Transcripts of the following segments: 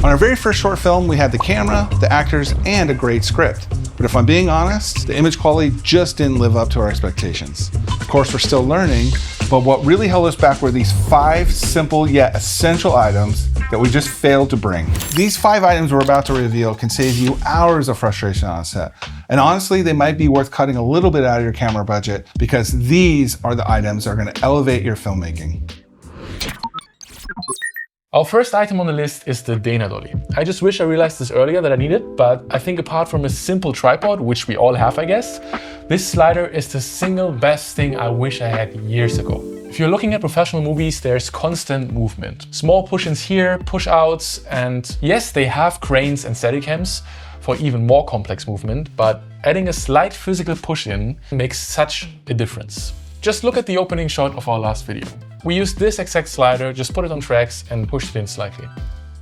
On our very first short film, we had the camera, the actors, and a great script. But if I'm being honest, the image quality just didn't live up to our expectations. Of course, we're still learning, but what really held us back were these 5 simple yet essential items that we just failed to bring. These 5 items we're about to reveal can save you hours of frustration on set. And honestly, they might be worth cutting a little bit out of your camera budget because these are the items that are going to elevate your filmmaking. Our first item on the list is the Dana dolly. I just wish I realized this earlier that I need it, but I think apart from a simple tripod, which we all have, I guess, this slider is the single best thing I wish I had years ago. If you're looking at professional movies, there's constant movement. Small push-ins here, push-outs, and yes, they have cranes and Steadicams for even more complex movement, but adding a slight physical push-in makes such a difference. Just look at the opening shot of our last video. We used this exact slider, just put it on tracks and pushed it in slightly.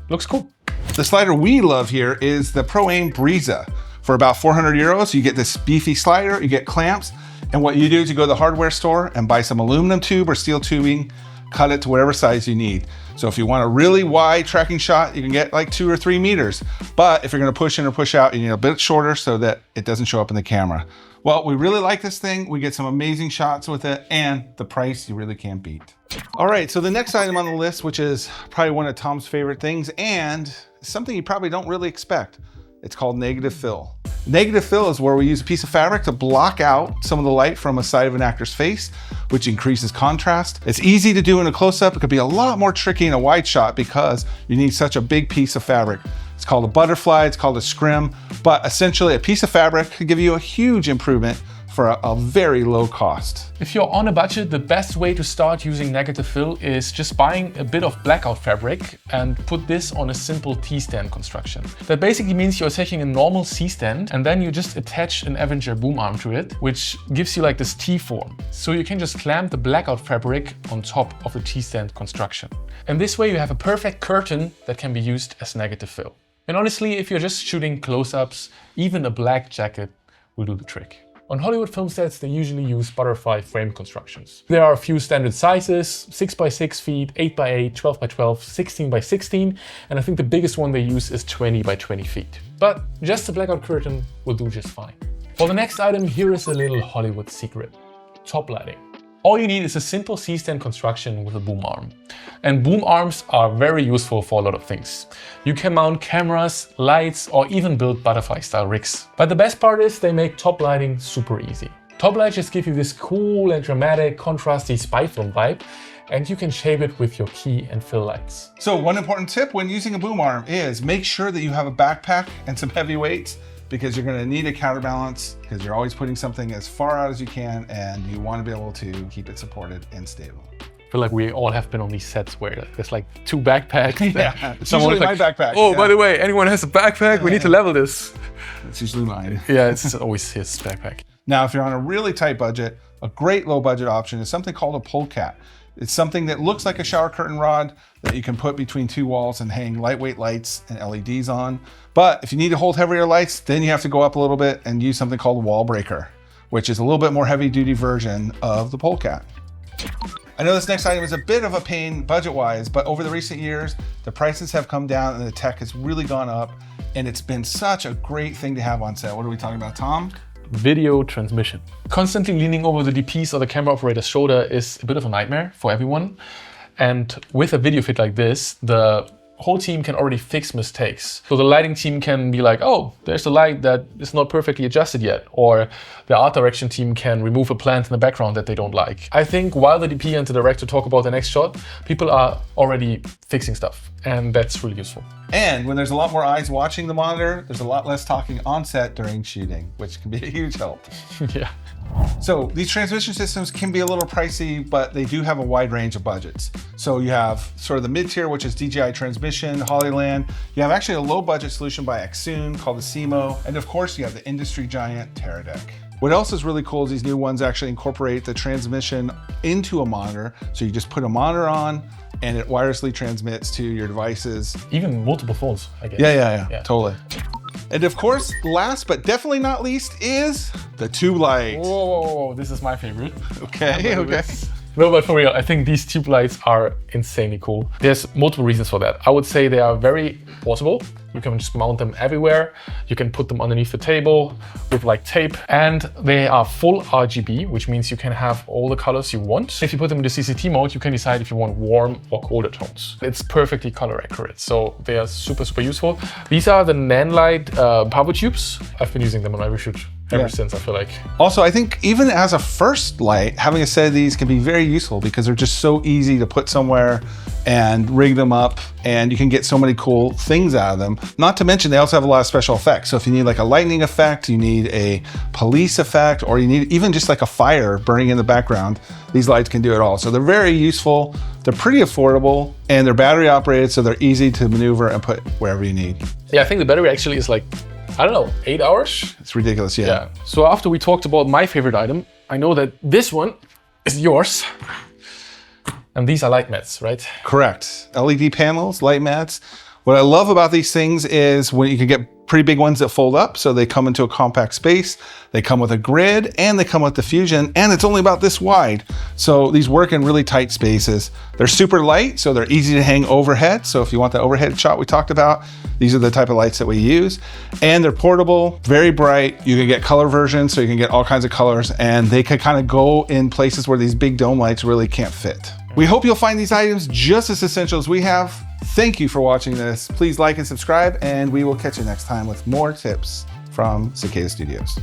Looks cool. The slider we love here is the Pro-Aim Brisa. For about 400 euros, you get this beefy slider, you get clamps, and what you do is you go to the hardware store and buy some aluminum tube or steel tubing, cut it to whatever size you need. So if you want a really wide tracking shot, you can get like 2 or 3 meters. But if you're gonna push in or push out, you need a bit shorter so that it doesn't show up in the camera. Well, we really like this thing. We get some amazing shots with it, and the price you really can't beat. All right, so the next item on the list, which is probably one of Tom's favorite things and something you probably don't really expect, it's called negative fill. Negative fill is where we use a piece of fabric to block out some of the light from a side of an actor's face, which increases contrast. It's easy to do in a close-up. It could be a lot more tricky in a wide shot because you need such a big piece of fabric. It's called a butterfly, it's called a scrim, but essentially a piece of fabric could give you a huge improvement for a very low cost. If you're on a budget, the best way to start using negative fill is just buying a bit of blackout fabric and put this on a simple T-stand construction. That basically means you're taking a normal C-stand and then you just attach an Avenger boom arm to it, which gives you like this T-form. So you can just clamp the blackout fabric on top of the T-stand construction. And this way you have a perfect curtain that can be used as negative fill. And honestly, if you're just shooting close-ups, even a black jacket will do the trick. On Hollywood film sets, they usually use butterfly frame constructions. There are a few standard sizes, 6x6 feet, 8x8, 12x12, 16x16, and I think the biggest one they use is 20x20 feet. But just a blackout curtain will do just fine. For the next item, here is a little Hollywood secret: top lighting. All you need is a simple C-stand construction with a boom arm. And boom arms are very useful for a lot of things. You can mount cameras, lights, or even build butterfly-style rigs. But the best part is they make top lighting super easy. Top lights just give you this cool and dramatic, contrasty spy film vibe, and you can shape it with your key and fill lights. So one important tip when using a boom arm is make sure that you have a backpack and some heavy weights, because you're going to need a counterbalance because you're always putting something as far out as you can and you want to be able to keep it supported and stable. I feel like we all have been on these sets where there's like 2 backpacks. Yeah, it's usually my backpack. Oh, yeah. By the way, anyone has a backpack? We need to level this. It's usually mine. Yeah, it's always his backpack. Now, if you're on a really tight budget, a great low budget option is something called a polecat. It's something that looks like a shower curtain rod that you can put between 2 walls and hang lightweight lights and LEDs on. But if you need to hold heavier lights, then you have to go up a little bit and use something called a wall breaker, which is a little bit more heavy duty version of the polecat. I know this next item is a bit of a pain budget-wise, but over the recent years, the prices have come down and the tech has really gone up, and it's been such a great thing to have on set. What are we talking about, Tom? Video transmission. Constantly leaning over the DP's or the camera operator's shoulder is a bit of a nightmare for everyone. And with a video fit like this, the whole team can already fix mistakes. So the lighting team can be like, oh, there's a light that is not perfectly adjusted yet. Or the art direction team can remove a plant in the background that they don't like. I think while the DP and the director talk about the next shot, people are already fixing stuff. And that's really useful. And when there's a lot more eyes watching the monitor, there's a lot less talking on set during shooting, which can be a huge help. Yeah. So these transmission systems can be a little pricey, but they do have a wide range of budgets. So you have sort of the mid-tier, which is DJI Transmission, Hollyland. You have actually a low-budget solution by Xsun called the Simo. And of course, you have the industry giant Teradek. What else is really cool is these new ones actually incorporate the transmission into a monitor. So you just put a monitor on and it wirelessly transmits to your devices. Even multiple phones, I guess. Yeah, totally. And of course, last but definitely not least is the tube light. Whoa, this is my favorite. Okay. No, but for real, I think these tube lights are insanely cool. There's multiple reasons for that. I would say they are very portable. You can just mount them everywhere. You can put them underneath the table with like tape, and they are full RGB, which means you can have all the colors you want. If you put them in the CCT mode, you can decide if you want warm or colder tones. It's perfectly color accurate, so they are super, super useful. These are the Nanlite power tubes. I've been using them on my reshoot ever since, I feel like. Also, I think even as a first light, having a set of these can be very useful because they're just so easy to put somewhere and rig them up, and you can get so many cool things out of them. Not to mention, they also have a lot of special effects. So if you need like a lightning effect, you need a police effect, or you need even just like a fire burning in the background, these lights can do it all. So they're very useful, they're pretty affordable, and they're battery operated, so they're easy to maneuver and put wherever you need. Yeah, I think the battery actually is like, I don't know, 8 hours? It's ridiculous, yeah. So after we talked about my favorite item, I know that this one is yours. And these are light mats, right? Correct. LED panels, light mats. What I love about these things is when you can get pretty big ones that fold up, so they come into a compact space, they come with a grid, and they come with diffusion, and it's only about this wide. So these work in really tight spaces. They're super light, so they're easy to hang overhead. So if you want that overhead shot we talked about, these are the type of lights that we use. And they're portable, very bright. You can get color versions, so you can get all kinds of colors, and they can kind of go in places where these big dome lights really can't fit. We hope you'll find these items just as essential as we have. Thank you for watching this. Please like and subscribe, and we will catch you next time with more tips from Cicada Studios.